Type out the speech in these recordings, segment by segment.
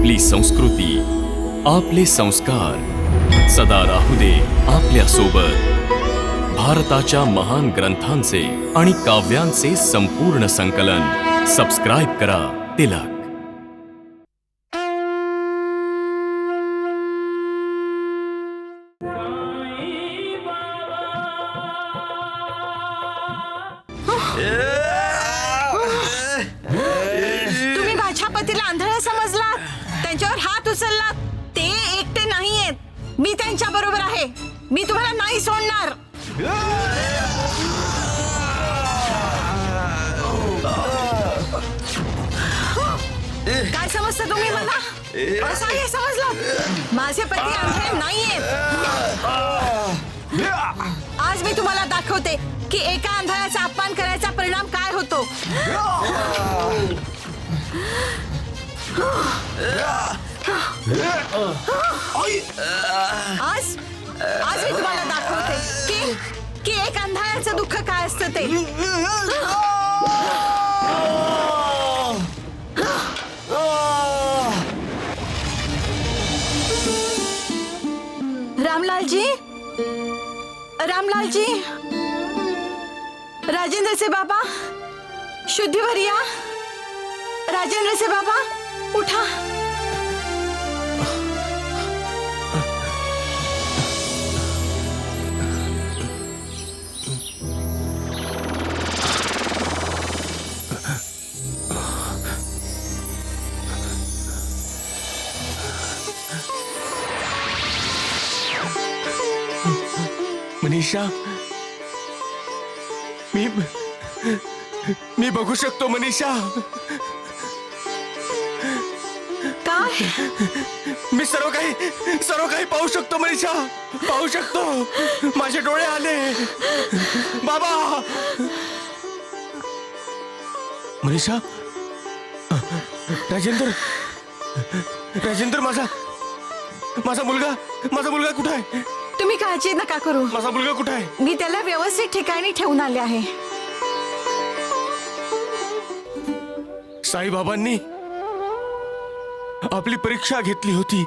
आपली संस्कृती, आपले संस्कार सदा राहू दे आपल्या सोबत. भारताच्या महान ग्रंथांचे आणि काव्यांचे संपूर्ण संकलन. सबस्क्राईब करा तिलक. तुम्ही माझ्या पतीला आंधळा समजला, त्यांच्यावर हात उचलला. ते एकटे नाहीयेत, मी त्यांच्या बरोबर आहे. मी तुम्हाला नाही सोडणार. काय समजता तुम्ही मला? असं हे समजलं? माझे पती आंधळे नाहीयेत. आज मी तुम्हाला दाखवते की एका आंधळ्याचा अपमान करायचा परिणाम काय होतो. आज मी तुम्हाला दाखवते की एक आंधळ्याचं दुःख काय असतं ते. रामलालजी, रामलालजी, राजेंद्रचे बाबा, शुद्धीवर या. राजेंद्रचे बाबा, उठा. मनीषा, मी बघू शकतो मनीषा. काय? मी सर्व काही पाहू शकतो मनीषा, पाहू शकतो. माझे डोळे आले बाबा. मनीषा, राजेंद्र, माझा मुलगा कुठे आहे? तुम्ही काळजी नका करू. माझा मुलगा कुठे आहे? मी त्याला व्यवस्थित ठिकाणी ठेवून आले आहे. साईबाबांनी आपली परीक्षा घेतली होती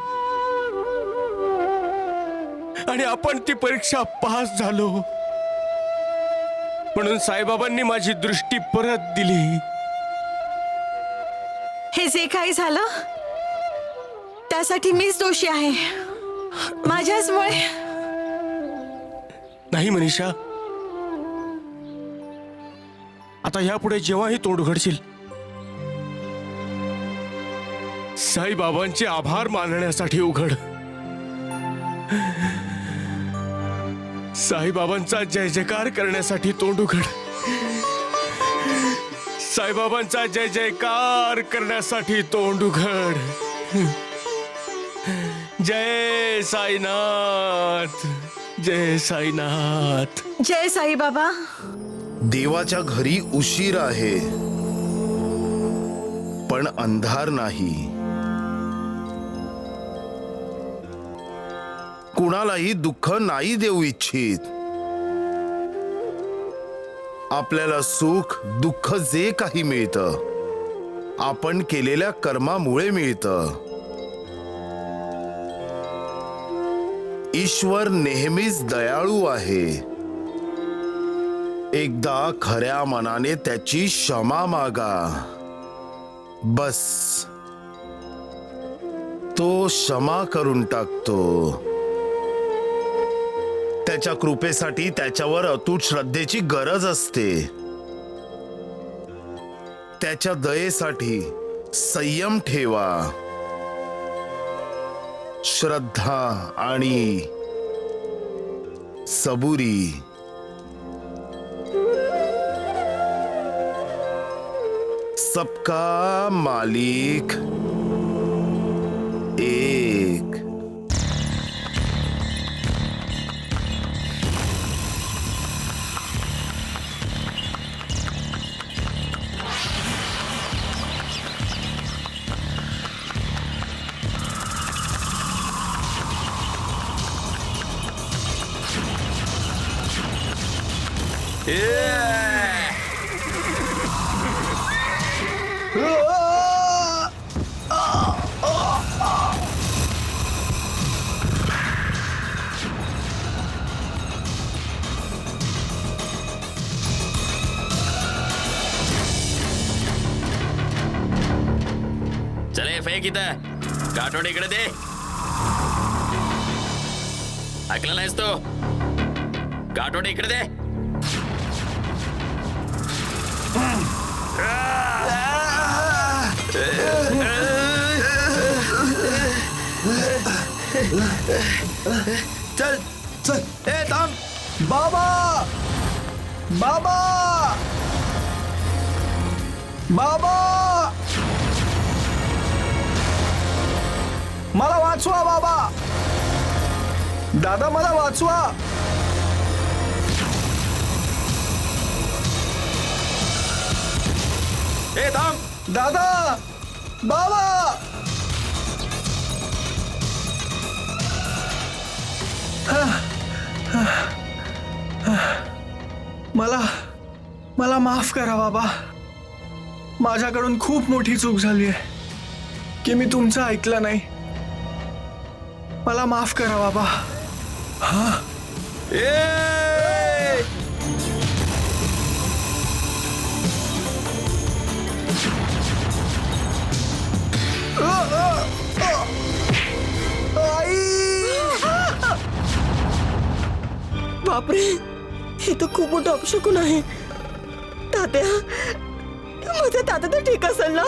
आणि आपण ती परीक्षा पास झालो. म्हणून साईबाबांनी माझी दृष्टी परत दिली. हे जे काही झालं त्यासाठी मीच दोषी आहे. माझ्याचमुळे. नाही मनीषा, आता यापुढे जेव्हाही तोंड उघडशील, साईबाबांचे आभार मानण्यासाठी उघड. साईबाबांचा जय जयकार करण्यासाठी तोंड उघड. साईबाबांचा जय जयकार करण्यासाठी तोंड उघड. जय साईनाथ, जय साईनाथ. जय साई बाबा. देवाच्या घरी उशीर आहे पण अंधार नाही. कुणालाही दुःख नाही देऊ इच्छित. आपल्याला सुख दुःख जे काही मिळतं आपण केलेल्या कर्मामुळे मिळतं. ईश्वर नेहमीच दयाळू आहे. एकदा खऱ्या मनाने त्याची क्षमा मागा, बस. तो क्षमा करून टाकतो. त्याच्या कृपेसाठी त्याच्यावर अतूट श्रद्धेची गरज असते. त्याच्या दयेसाठी संयम ठेवा. श्रद्धा आणि सबुरी. सबका मालिक एक. चले फेक इथं काठोड इकडे दे. ऐकलं नाहीस तो? काठोड इकडे दे. चल चल. ए थांब. बाबा बाबा बाबा, मला वाचवा बाबा. दादा मला वाचवा. ए थांब. दादा बाबा. मला माफ करा बाबा. माझ्याकडून खूप मोठी चूक झाली आहे की मी तुमचं ऐकलं नाही. मला माफ करा बाबा. बापरे, हे तर खूप मोठं अपशकुन आहे. तात्या, माझं तात्या तर ठीक असेल ना?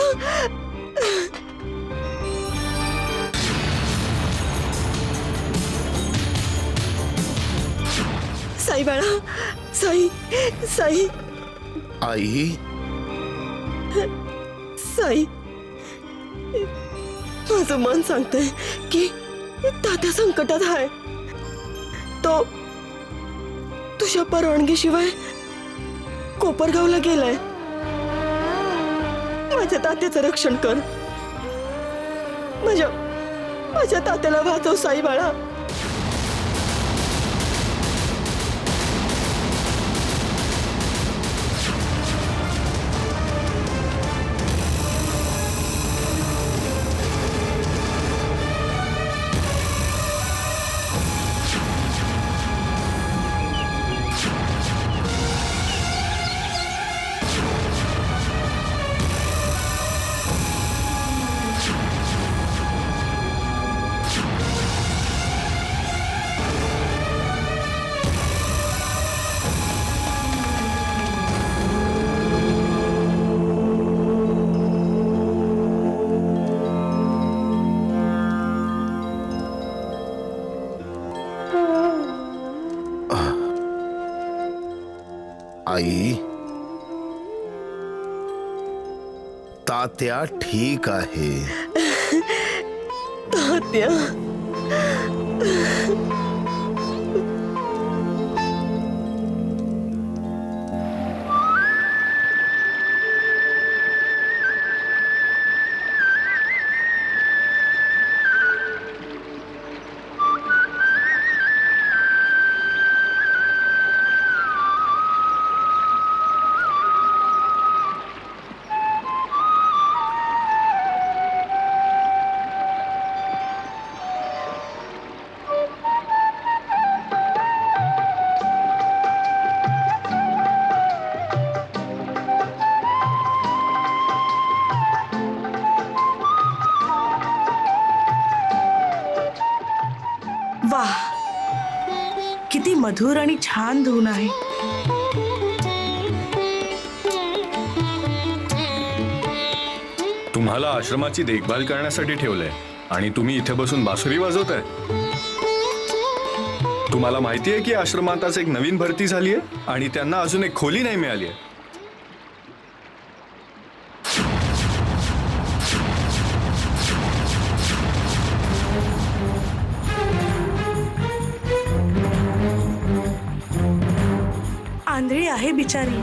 साई बाळा, साई साई आई, साई, माझं मन सांगतंय की तात्या संकटात आहे. तो तुझ्या परवानगीशिवाय कोपरगावला गेलाय. माझ्या तात्याचं रक्षण कर. माझ्या तात्याला वाचव साई बाळा. आई, तात्या ठीक आहे. तात्या, वाह, किती मधुर आणि छान धून आहे. तुम्हाला आश्रमाची देखभाल करण्यासाठी ठेवलंय आणि तुम्ही इथे बसून बासुरी वाजवताय. तुम्हाला माहिती आहे की आश्रमात आज एक नवीन भरती झाली आहे आणि त्यांना अजून एक खोली नाही मिळाली आहे. आंधळी आहे बिचारी.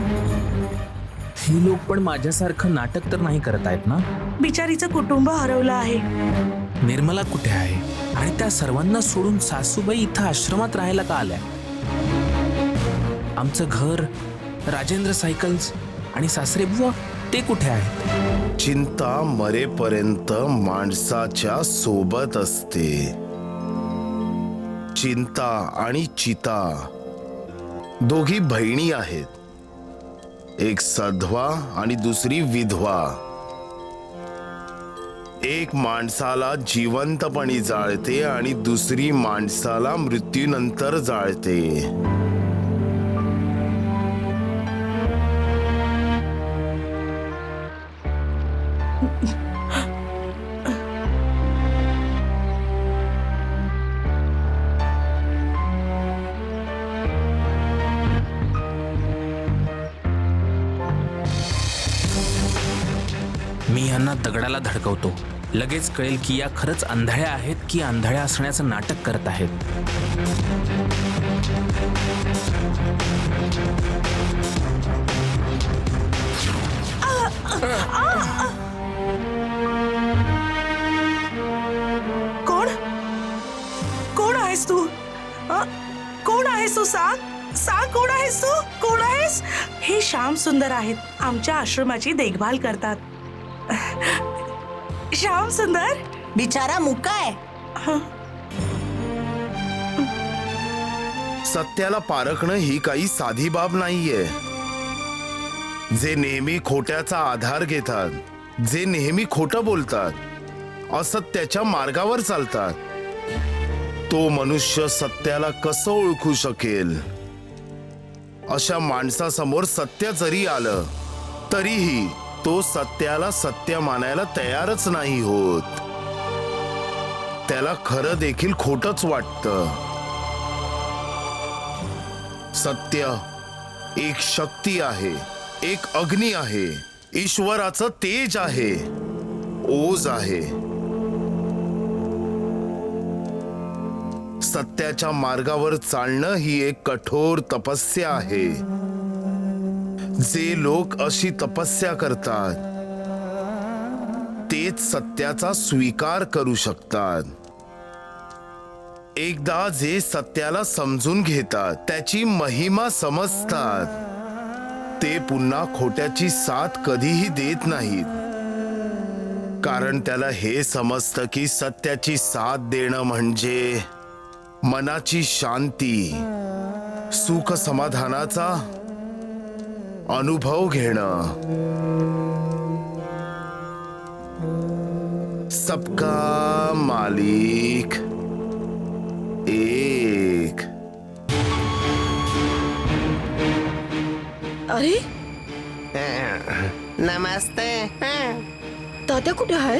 ही लोक पण माझ्यासारखं नाटक तर नाही करत आहेत ना? बिचारीचं कुटुंब हरवलं आहे. निर्मला कुठे आहे आणि त्या सर्वांना सोडून सासूबाई इथं आश्रमात राहायला का आल्या? आमचं घर, राजेंद्र सायकल्स आणि सासरेबुवा ते कुठे आहेत? चिंता मरेपर्यंत माणसाच्या सोबत असते. चिंता आणि चिता दोघी बहिणी आहेत. एक सधवा आणि दुसरी विधवा. एक माणसाला जिवंतपणी जाळते आणि दुसरी माणसाला मृत्यूनंतर जाळते. मी यांना दगडाला धडकवतो. लगेच कळेल की या खरंच आंधळ्या आहेत की आंधळ्या असण्याचं नाटक करत आहेत. कोण कोण आहेस तू? कोण आहेस तू? सांग सांग, कोण आहेस तू? कोण आहेस? हे श्याम सुंदर आहेत, आमच्या आश्रमाची देखभाल करतात. श्याम सुंदर बिचारा मुका आहे. सत्याला पारखणं ही काही साधी बाब नाहीये. जे नेहमी खोट्याचा आधार घेतात, जे नेहमी खोटं बोलतात, असत्याच्या मार्गावर चालतात, तो मनुष्य सत्याला कसं ओळखू शकेल? अशा माणसासमोर सत्य जरी आलं तरीही तो सत्याला सत्य मानायला तयारच नाही होत. त्याला खरं देखील खोटंच वाटतं. सत्य एक शक्ती आहे, एक अग्नी आहे, ईश्वराचं तेज आहे, ओज आहे. सत्याच्या मार्गावर चालणं ही एक कठोर तपस्या आहे. जे लोक अशी तपस्या करतात तेच सत्याचा स्वीकार करू शकतात. एकदा जे सत्याला समजून घेतात, त्याची महिमा समजतात, ते पुन्हा खोट्याची साथ कधीही देत नाहीत. कारण त्याला हे समजतं की सत्याची साथ देणं म्हणजे मनाची शांती, सुख समाधानाचा अनुभव घेणं. सबका मालिक एक. अरे नमस्ते. तात्या कुठे आहे?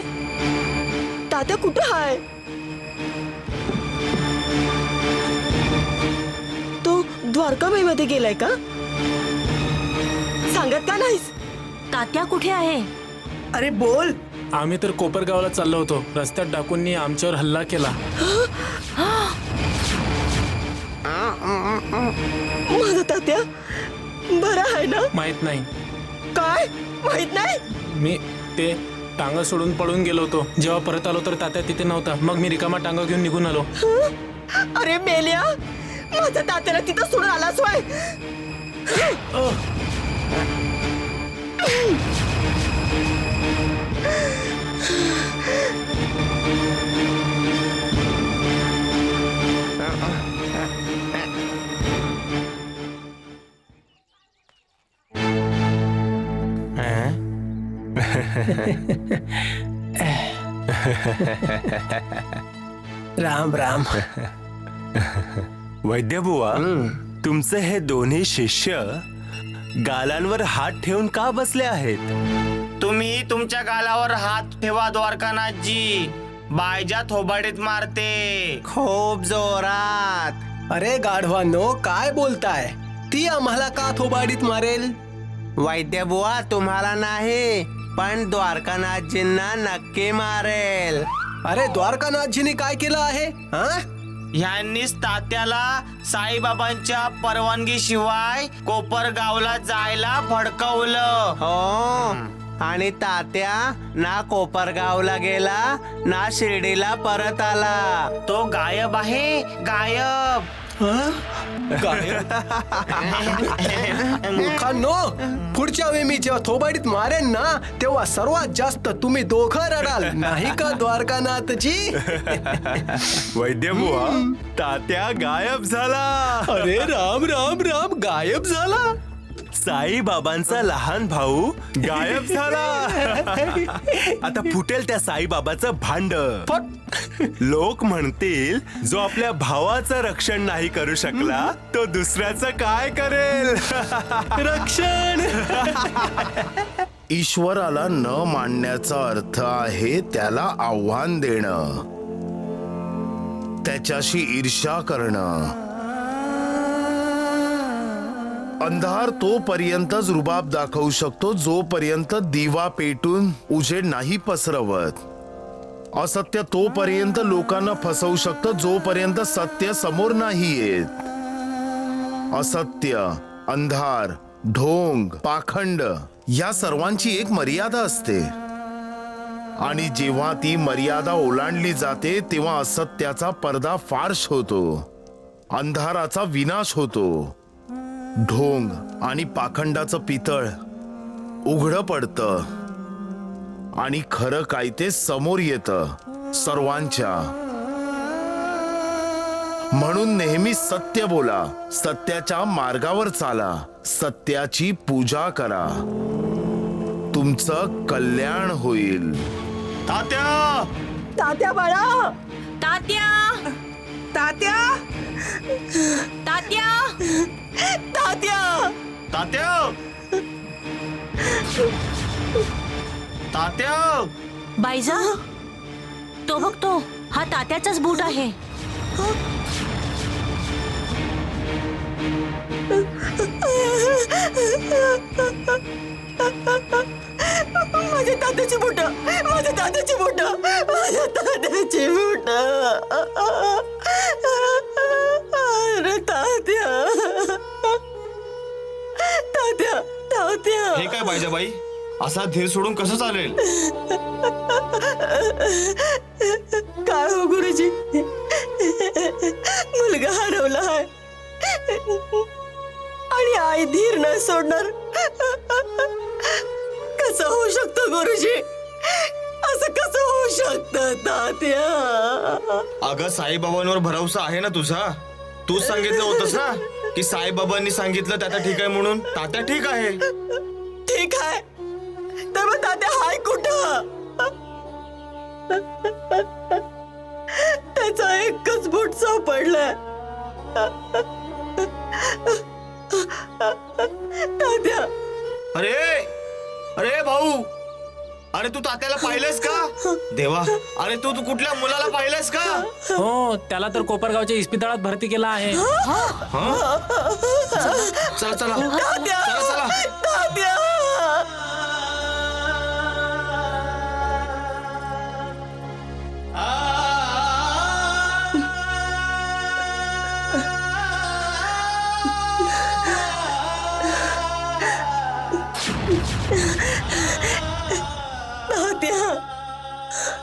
तात्या कुठे आहे? तो द्वारकाबाई मध्ये गेलाय का? सांगत का नाहीस? तात्या कुठे आहे? अरे बोल. आम्ही तर कोपरगावला चाललो होतो. रस्त्यात डाकूंनी आमच्यावर हल्ला केला. माझा तात्या बरा आहे ना? माहित नाही. काय माहित नाही? मी ते टांगा सोडून पळून गेलो होतो. जेव्हा परत आलो तर तात्या तिथे नव्हता. मग मी रिकामा टांगा घेऊन निघून आलो. अरे मेल्या, माझ्या तात्याला तिथं सोडून आलास वय? राम राम. वैद्यबुवा, तुमचे हे दोन्ही शिष्य गालांवर हात ठेवून का बसले आहेत? तुम्ही तुमच्या गालावर हात ठेवा द्वारकानाथजी. बायजा थोबाडीत मारते खूप जोरात. अरे गाढवांनो, काय बोलताय? ती आम्हाला का थोबाडीत मारेल? वैद्यबुवा तुम्हाला नाही, पण द्वारकानाथजींना नक्की मारेल. अरे द्वारकानाथजींनी काय केलं आहे? ह्यांनीच तात्याला साईबाबांच्या परवानगीशिवाय कोपरगावला जायला भडकवलं. हो, आणि तात्या ना कोपरगावला गेला ना शिर्डीला परत आला. तो गायब आहे, गायब. मूर्खांनो, पुढच्या वेळी मी जेव्हा थोबाडीत मारेन ना, तेव्हा सर्वात जास्त तुम्ही दोघं रडाल, नाही का द्वारकानाथजी? वैद्यबुवा, तात्या गायब झाला. अरे राम राम राम, गायब झाला? साईबाबांचा लहान भाऊ गायब झाला. आता फुटेल त्या साईबाबाचं भांड. लोक म्हणतील, जो आपल्या भावाचं रक्षण नाही करू शकला तो दुसऱ्याचं काय करेल. रक्षण. ईश्वराला न मानण्याचा अर्थ आहे त्याला आव्हान देणं, त्याच्याशी ईर्ष्या करणं. अंधार तोपर्यंतच रुबाब दाखवू शकतो जोपर्यंत दिवा पेटून उजेड नाही पसरवत. असत्य तोपर्यंत लोकांना फसवू शकतं जोपर्यंत सत्य समोर नाही येत. असत्य, अंधार, ढोंग, पाखंड या सर्वांची एक मर्यादा असते आणि जेव्हा ती मर्यादा ओलांडली जाते तेव्हा असत्याचा पडदा फार्श होतो, अंधाराचा विनाश होतो, ढोंग आणि पाखंडाचं पितळ उघडं पडतं आणि खरं काय ते समोर येतं सर्वांच्या. म्हणून नेहमी सत्य बोला, सत्याच्या मार्गावर चाला, सत्याची पूजा करा, तुमचं कल्याण होईल. तात्या, तात्या बाळा, तात्या, तात्या, तात्या, तात्या, तात्या, तात्या. बाईजा, तो बघतो, हा तात्याचाच बूट आहे. माझ्या तात्याची बोट, माझ्या तात्याची बोट, माझ्या तात्याची बोट. अरे तात्या, तात्या, तात्या. हे काय बाईजाबाई, असा धीर सोडून कसं चालेल? काय हो गुरुजी, मुलगा हरवला आहे आणि आई धीर न सोडणार. कसं होऊ शकतं गुरुजी, असं कसं होऊ शकतं तात्या? अगं साईबाबांवर भरोसा आहे ना तुझा? तूच सांगितलं होतंस ना की साईबाबांनी सांगितलं तात्या ठीक आहे म्हणून. तात्या ठीक आहे. ठीक आहे, तर मग तात्या हाय कुठं? त्याचा एकच बूट सापडलाय. तात्या. अरे अरे भाऊ, अरे तू तात्याला पाहिलंस का? देवा, अरे तू कुठल्या मुलाला पाहिलंस का? हो, त्याला तर कोपरगावच्या इस्पितळात भरती केला आहे. चला चला तात्या, चला चला. तात्या.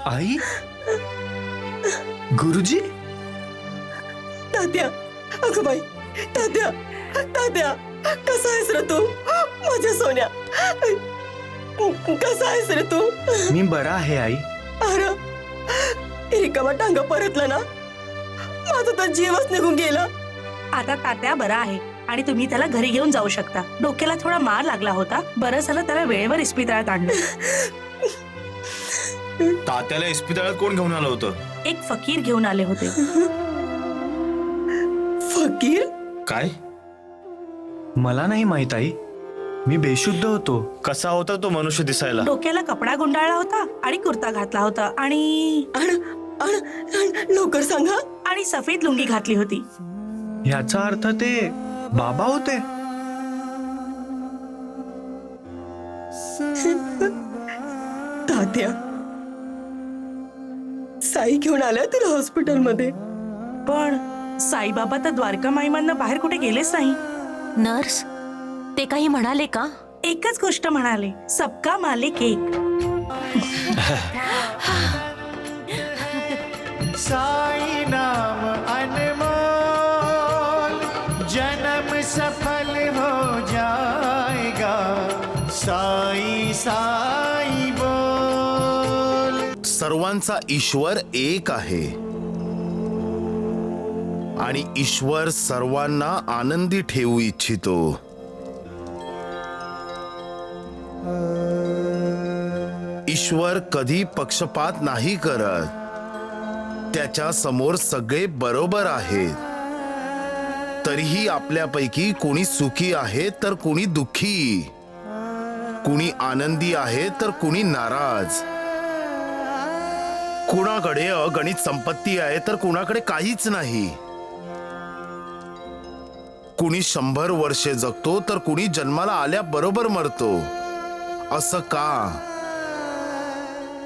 आई, गुरुजी. तात्या, अगं बाई, तात्या, तात्या, कसा आहेस रे तू? माझ्या सोन्या, कसा आहेस रे तू? मी बरा आहे आई. अरे रिकामा टांगा परतला ना, माझा तर जीवच निघून गेला. आता तात्या बरा आहे आणि तुम्ही त्याला घरी घेऊन जाऊ शकता. डोक्याला थोडा मार लागला होता, बरं झालं त्याला वेळेवर इस्पितळात आणलं. तात्याला इस्पितळात कोण घेऊन आलं होतं? एक फकीर घेऊन आले होते. फकीर? काय? मला नाही माहित आई, मी बेशुद्ध होतो. कसा होता तो मनुष्य दिसायला? डोक्याला कपडा गुंडाळला होता आणि कुर्ता घातला होता आणि लवकर सांगा. आणि सफेद लुंगी घातली होती. ह्याचा अर्थ ते बाबा होते. तात्या, साई घेऊन आल्या तुला हॉस्पिटलमध्ये. पण साईबाबा तर द्वारका माईमांना बाहेर कुठे गेलेच नाही. नर्स ते काही म्हणाले का? एकच गोष्ट म्हणाले, सबका मालिक एक. साई नाम अनमोल, जन्म सफल हो जाएगा. साई साई बोल. सर्वांचा ईश्वर एक आहे आणि ईश्वर सर्वांना आनंदी ठेवू इच्छितो. ईश्वर कधी पक्षपात नाही करत. त्याच्या समोर सगळे बरोबर आहेत. तरीही आपल्यापैकी कोणी सुखी आहे तर कोणी दुःखी, कोणी आनंदी आहे तर कोणी नाराज, कुणाकडे अगणित संपत्ती आहे तर कुणाकडे काहीच नाही, कुणी 100 वर्षे जगतो तर कुणी जन्माला आल्याबरोबर मरतो. असं का?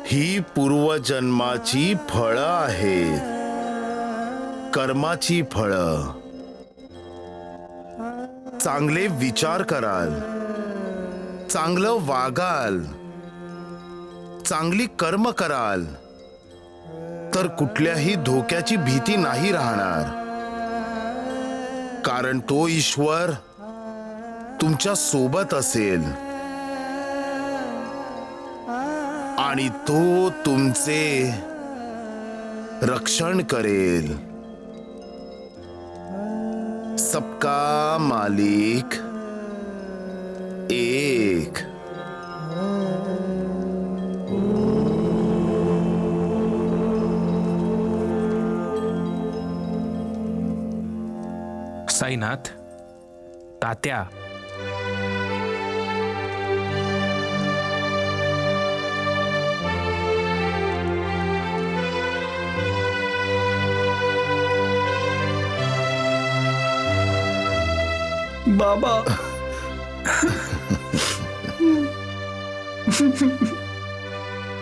ही पूर्वजन्माची फळं आहेत, कर्माची फळं. चांगले विचार कराल, चांगलं वागाल, चांगली कर्म कराल तर कुठल्याही धोक्याची भीती नाही राहणार. कारण तो ईश्वर तुमच्या सोबत असेल आणि तो तुमचे रक्षण करेल. सबका मालिक एक. साईनाथ, तात्या, बाबा.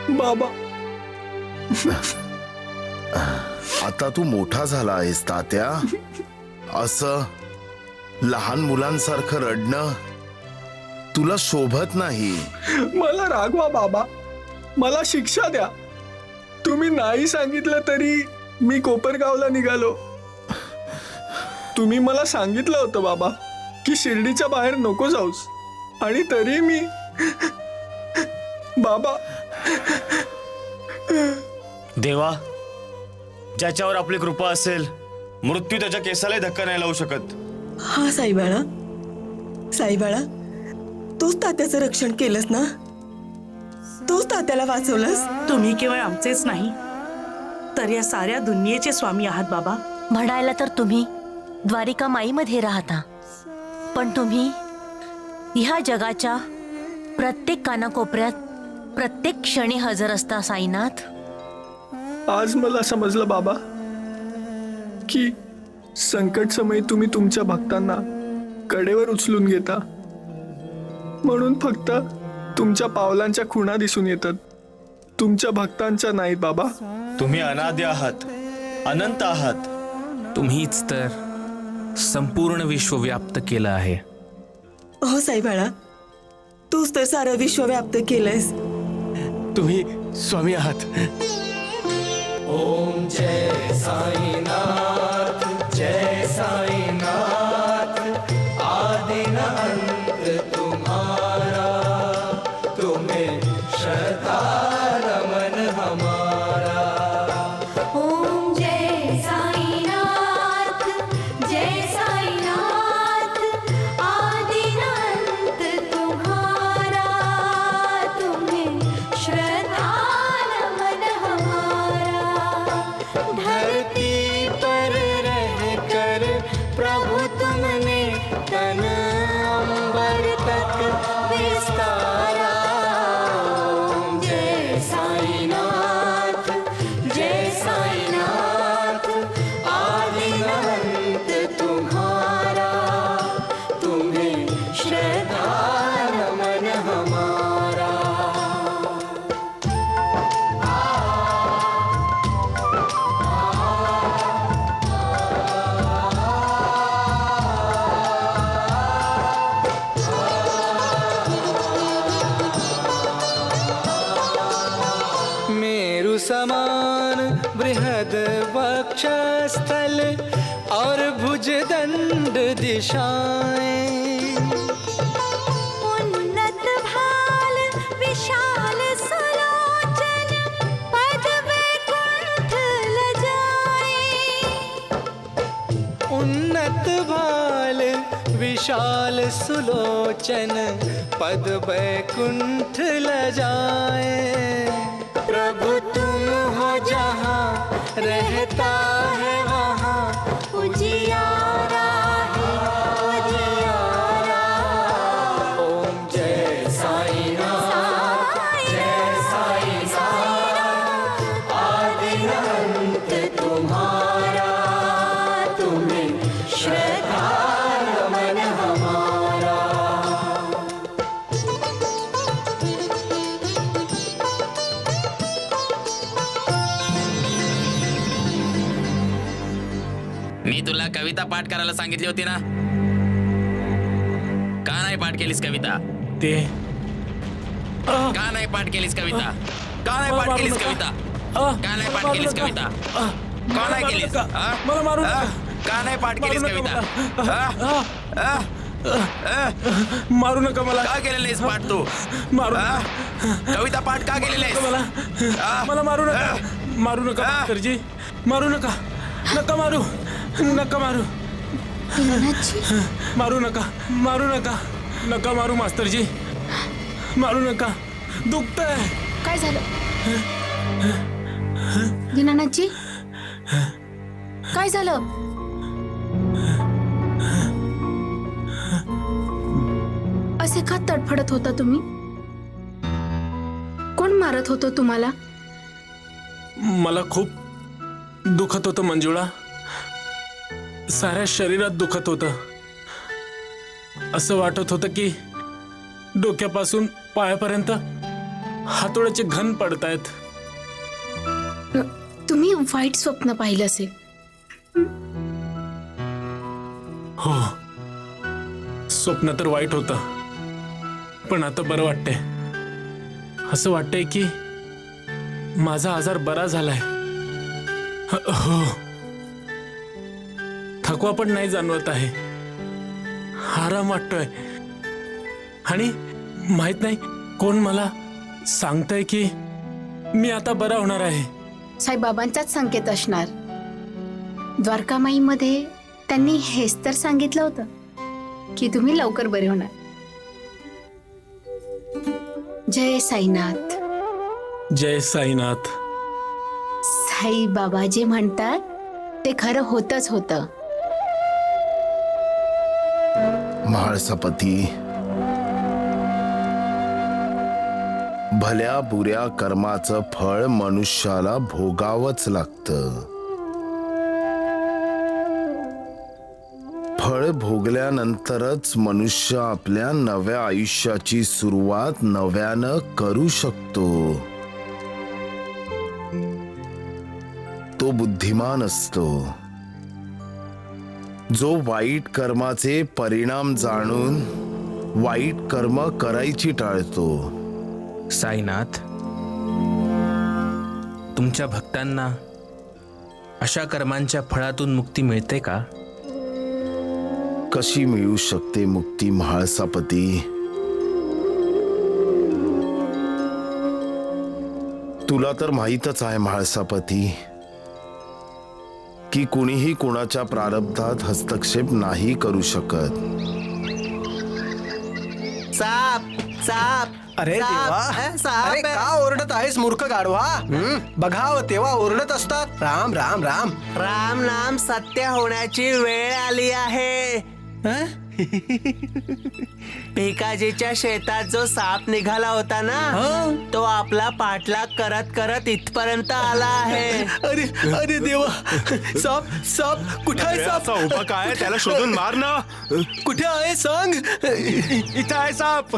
बाबा, आता तू मोठा झाला आहेस तात्या. असं लहान मुलांसारखं रडणं तुला शोभत नाही. मला रागवा बाबा, मला शिक्षा द्या. तुम्ही नाही सांगितलं तरी मी कोपरगावला निघालो. तुम्ही मला सांगितलं होतं बाबा की शिर्डीच्या बाहेर नको जाऊस, आणि तरी मी बाबा. देवा, ज्याच्यावर आपली कृपा असेल मृत्यू त्याच्या केसालाही धक्का नाही लावू शकत. हा साईबाळा, साईबाळा, तूच तात्याचं रक्षण केलंस ना, तूच तात्याला वाचवलंस. तुम्ही केवळ आमचेच नाही तर या साऱ्या दुनियेचे स्वामी आहात बाबा. म्हणायला तर तुम्ही द्वारिका माईमध्ये राहता, पण तुम्ही ह्या जगाच्या प्रत्येक कानाकोपऱ्यात प्रत्येक क्षणी हजर असता साईनाथ. आज मला समजलं बाबा की संकट समयी तुम्ही तुमच्या भक्तांना कडेवर उचलून घेता, म्हणून फक्त तुमच्या पावलांच्या खुणा दिसून येतात, तुमच्या भक्तांच्या नाहीत बाबा. तुम्ही अनादी आहात, अनंत आहात. तुम्हीच तर संपूर्ण विश्व व्याप्त केलं आहे. हो साईबाळा, तूच तर सारं विश्व व्याप्त केलंयस. तुम्ही स्वामी आहात. ओम जय साईनाथ, जय साईनाथ. आदि न अंत तुम्हारा, तुम्हें श्रद्धा रमन हमारा. ओम जय साईनाथ, जय साईनाथ. आदि न अंत तुम्हारा, तुम्हें श्रद्धा रमन हमारा. धरती पर रहकर प्रभु तुमने तन अंबर तक विस्तारा. ओम जय साईनाथ, जय साईनाथ. आदि न अंत तुम्हारा, तुम्हें श्रद्धा नमन हमारा. मेरु समान बृहद वक्षस्थल और भुजदंड दिशाएं. उन्नत भाल विशाल सुलोचन, पद वैकुंठ लजाए. उन्नत भाल विशाल सुलोचन पद बैकुंठ ल जाए। प्रभु तुम हो जहाँ रहता है वहाँ उजियारा है उजियारा। ओम जय साईं नाथ जय साईं नाथ, आदि अंत तुम्हारा, तुम्हें श्रद्धा मन हमारा। मी तुला कविता पाठ करायला सांगितली होती ना, का नाही पाठ केलीस कविता? ते का नाही पाठ केलीस कविता? का नाही पाठ केलीस कविता? का नाही पाठ केलीस कविता? का नाही केलीस? मला मारू नका. का नाही पाठ केलीस कविता? मारू नका मला. का केलेलं आहेस पाठ तू? मारू कविता पाठ का केलेलं आहेस? मला मारू नका. मारू नका मास्तरजी, मारू नका. नका मारू, नका मारू. मारू नका, मारू नका. नका मारू मास्तरजी, मारू नका. दुखतंय. काय झालं दीनानाथजी? काय झालं? असे का तडफडत होता तुम्ही? कोण मारत होतं तुम्हाला? मला खूप दुखत होतं मंजुळा. साऱ्या शरीरात दुखत होतं. असं वाटत होतं की डोक्यापासून पायापर्यंत हातोड्याचे घन पडतायत. तुम्ही वाईट स्वप्न पाहिलं असेल. हो, स्वप्न तर वाईट होतं, पण आता बरं वाटतंय. असं वाटतंय की माझा आजार बरा झालाय. हो, थकवा पण नाही जाणवत आहे. आराम वाटतोय. आणि माहित नाही कोण मला सांगतंय की मी आता बरा होणार आहे. साईबाबांचाच संकेत असणार. द्वारकामाईमध्ये त्यांनी हेच तर सांगितलं होतं की तुम्ही लवकर बरे होणार. जय साईनाथ. जय साईनाथ. साई बाबा जे म्हणतात ते खरं होतच होतं. म्हाळसापती, भल्या बुऱ्या कर्माचं फळ मनुष्याला भोगावंच लागतं. फळ भोगल्यानंतरच मनुष्य आपल्या नव्या आयुष्याची सुरुवात नव्यानं करू शकतो. तो बुद्धिमान असतो जो वाईट कर्माचे परिणाम जाणून वाईट कर्म करायची टाळतो. साईनाथ, तुमच्या भक्तांना अशा कर्मांच्या फळातून मुक्ती मिळते का? कशी मिळू शकते मुक्ती म्हाळसापती? तुला तर माहीतच आहे म्हाळसापती की कुणीही कुणाच्या प्रारब्धात हस्तक्षेप नाही करू शकत. साप साप. अरे देवा, अरे का ओरडत आहेस मूर्ख गाढवा? बघावं तेव्हा ओरडत असतात. राम राम राम राम नाम सत्य होण्याची वेळ आली आहे. भिकाजीच्या शेतात जो साप निघाला होता ना, तो आपला पाठलाग करत करत इथपर्यंत आला आहे. अरे अरे देवा, साप साप कुठे आहे? साप उभा काय, त्याला शोधून मार ना. कुठे आहे सांग. इथं आहे साप.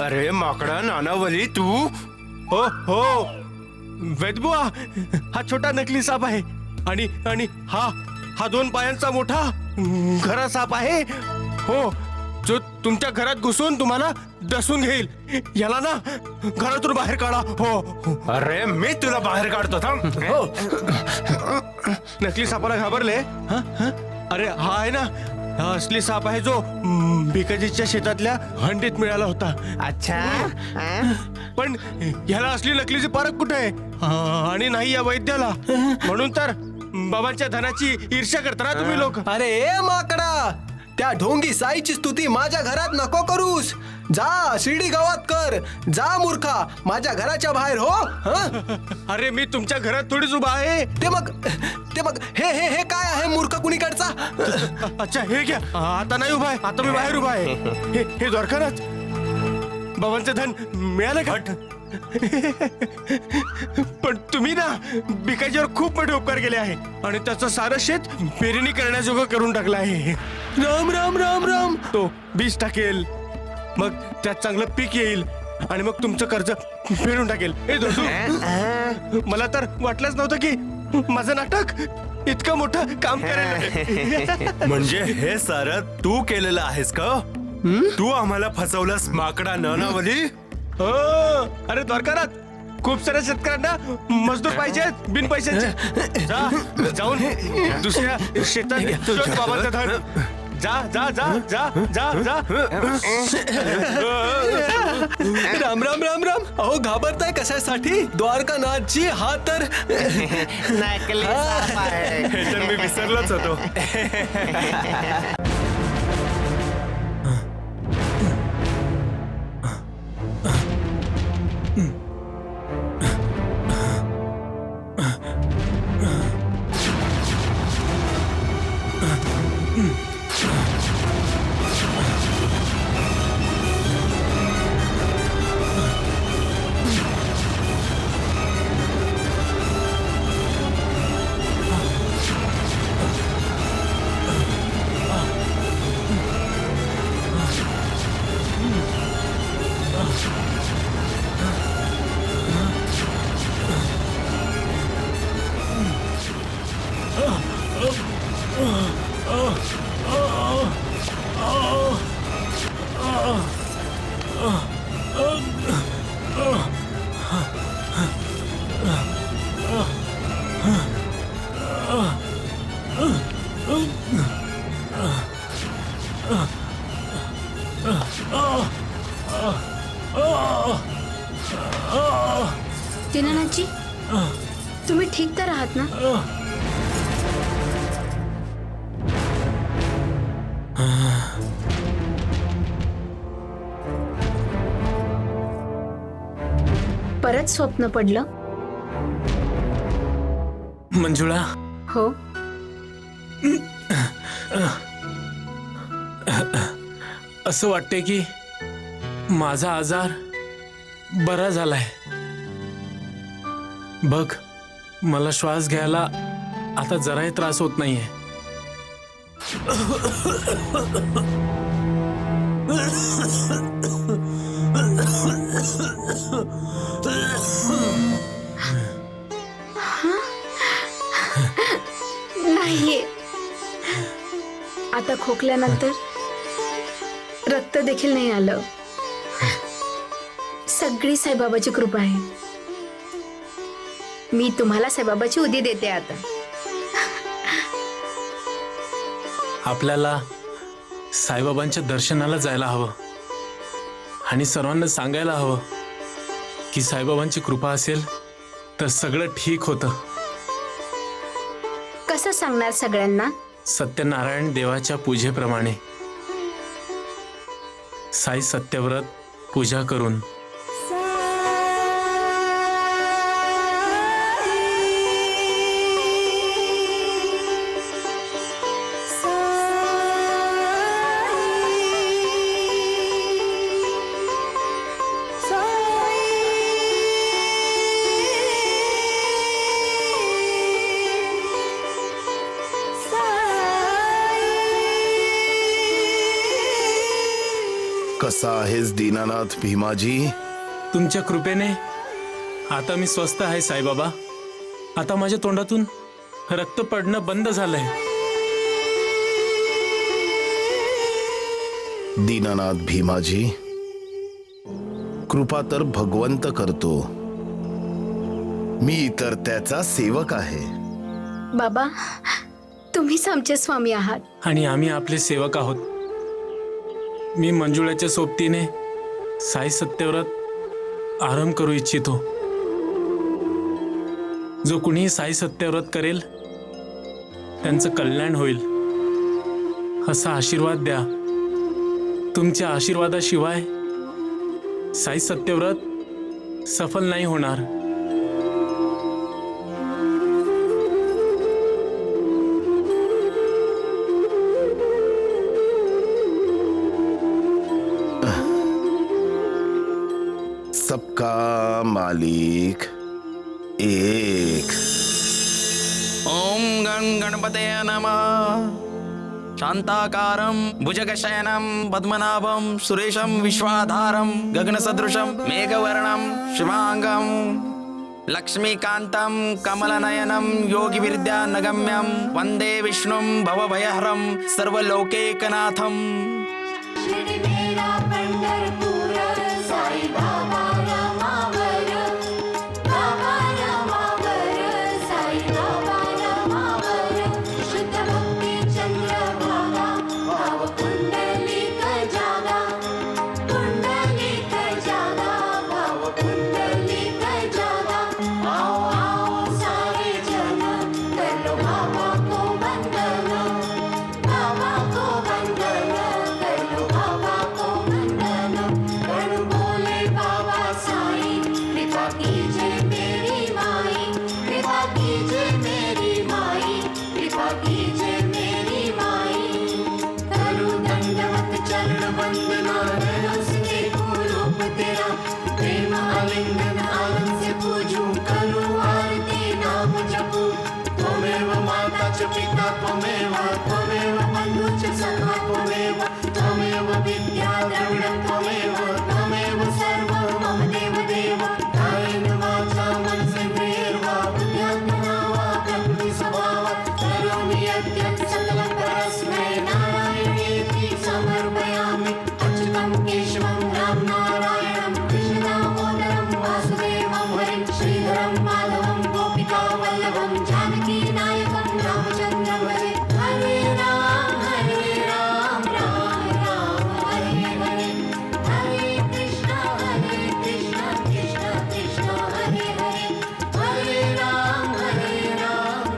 अरे माकडा नानावली तू. हो हो वेदबुआ, हा छोटा नकली साप आहे. आणि आणि हा हा 2 पायांचा मोठा घरा साप आहे. हो, जो तुमच्या घरात घुसून तुम्हाला डसून घेईल. याला ना घरातून बाहेर काढा. हो. अरे मी तुला बाहेर काढतो, थांब. हो. नकली सापाला घाबरले? अरे हा आहे ना, हा असली साप आहे जो भिकाजीच्या शेतातल्या हंडीत मिळाला होता. अच्छा. पण ह्याला असली नकलीची पारख कुठे आहे? आणि नाही या वैद्याला. म्हणून तर बाबांच्या धनाची ईर्ष्या करता ना तुम्ही लोक. अरे ए माकडा, त्या ढोंगी साईची स्तुती माझ्या घरात नको करूस. जा शिर्डी गावात कर. जा मूर्खा, माझ्या घराच्या बाहेर हो. हं? अरे मी तुमच्या घरात थोडीच उभा आहे. ते मग हे हे हे काय आहे मूर्ख कुणीकडचा? अच्छा हे घ्या. आता नाही उभा आहे, आता मी बाहेर उभा आहे. हे द्वारकानाथ, बाबांचं धन मिळालं का? पण तुम्ही ना भिकाजीवर खूप मोठे उपकार केले आहे आणि त्याचं सारं शेत पेरणी करण्याजोगं करून टाकलं आहे. राम राम राम राम. तो बीज टाकेल, मग त्यात चांगलं पीक येईल आणि मग तुमचं कर्ज फेडून टाकेल. हे दोस्तू, मला तर वाटलंच नव्हतं की माझं नाटक इतकं मोठं काम करेल. म्हणजे हे सारं तू केलेलं आहेस का? तू आम्हाला फसवलंस माकडा ननावली. हो. अरे द्वारकानाथ, खूप साऱ्या शेतकऱ्यांना मजदूर पाहिजेत बिन पैशांचे. जाऊन दुसऱ्या शेतात शोध बाबांचं धन. जा जा जा जा जा जा. राम राम राम राम. अहो घाबरताय कशासाठी? द्वारकानाथजी हा तर हे तर मी विसरलोच होतो. दीनानाथजी, तुम्ही ठीक तर आहात ना? परत स्वप्न पडलं? मंजुळा, हो. असं वाटते की माझा आजार बरा झालाय. बघ, मला श्वास घ्यायला आता जराही त्रास होत नाहीये. नाहीये. आता खोकल्यानंतर रक्त देखील नाही आलं. सगळी साईबाबाची कृपा आहे. मी तुम्हाला साईबाबाची उदी देते आता. आपल्याला साईबाबांच्या दर्शनाला जायला हवं आणि सर्वांना सांगायला हवं की साईबाबांची कृपा असेल तर सगळं ठीक होतं. कसं सांगणार सगळ्यांना? सत्यनारायण देवाच्या पूजेप्रमाणे साई सत्यव्रत पूजा करून. कसा आहेस दीनानाथ भीमाजी? तुमच्या कृपेने आता मी स्वस्थ आहे साईबाबा. आता माझ्या तोंडातून रक्त पडणं बंद झालंय. दीनानाथ भीमाजी, कृपा तर भगवंत करतो, मी तर त्याचा सेवक आहे. बाबा, तुम्हीच आमचे स्वामी आहात आणि आम्ही आपले सेवक आहोत. मी मंजुळाच्या सोबतीने साई सत्यव्रत आरंभ करू इच्छितो. जो कुणीही साई सत्यव्रत करेल त्यांचं कल्याण होईल असा आशीर्वाद द्या. तुमच्या आशीर्वादाशिवाय साई सत्यव्रत सफल नाही होणार. सबका मालिक एक. ओम गण गणपते नमः. शांताकारं भुजगशयनं पद्मनाभं सुरेशं विश्वाधारं गगनसदृशं मेघवर्णं शुभांगं लक्ष्मीकान्तं कमलनयनं योगिविद्यानगम्यं वन्दे विष्णुं भवभयहरं सर्वलोकैकनाथम्. पिता त्वमेव त्वमेव बन्धुश्च सखा त्वमेव त्वमेव विद्या द्रविणं त्वमेव त्वमेव सर्वं मम देव देव. कायेन वाचा मनसेन्द्रियैर्वा बुद्ध्यात्मना वा प्रकृतिस्वभावात् करोमि यद्यत् सकलं परस्मै नारायणेति समर्पयामि. अच्युतं केशवं राम नारायणं कृष्णदामोदरं वासुदेवं हरिं श्रीधरं माधवं गोपिकावल्लभं जानकी नायकं रामचन्द्रं भजे. हरे राम राम राम हरे हरे. हरे कृष्ण कृष्ण कृष्ण हरे हरे. हरे राम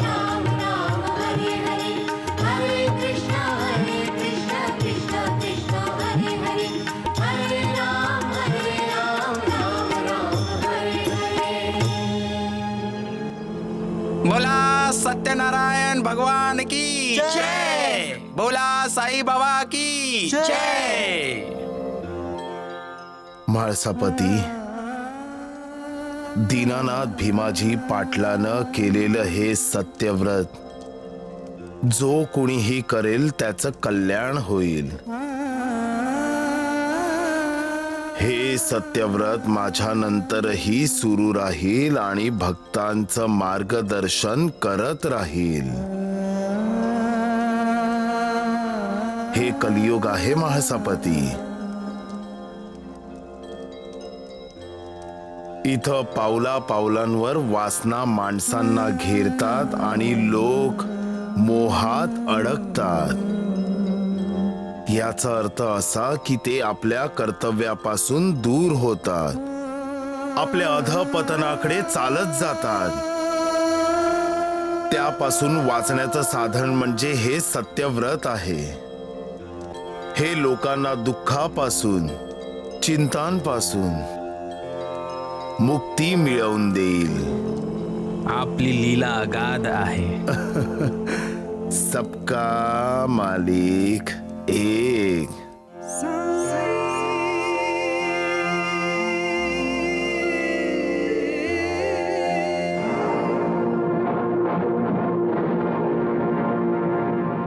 राम राम हरे हरे. हरे कृष्ण कृष्ण कृष्ण हरे हरे. हरे राम राम हरे हरे. बोला सत्यनारायण भगवान की जय. बोला साई बाबा की जय. म्हाळसापती, दीनानाथ भीमाजी पाटलानं केलेलं हे सत्यव्रत जो कोणीही करेल त्याचं कल्याण होईल. हे सत्यव्रत माझ्या नंतरही सुरू राहील आणि भक्तांचं मार्गदर्शन करत राहील. हे कलियुग आहे म्हाळसापती. इथं पावला पावलांवर वासना माणसांना घेरतात आणि लोक मोहात अडकतात. याचा अर्थ असा की ते आपल्या कर्तव्यापासून दूर होतात, आपल्या अधपतनाकडे चालत जातात. त्यापासून वाचण्याचं साधन म्हणजे हे सत्यव्रत आहे. हे लोकांना दुःखापासून, चिंतांपासून मुक्ती मिळवून देईल. आपली लीला अगाध आहे. सबका मालिक एक.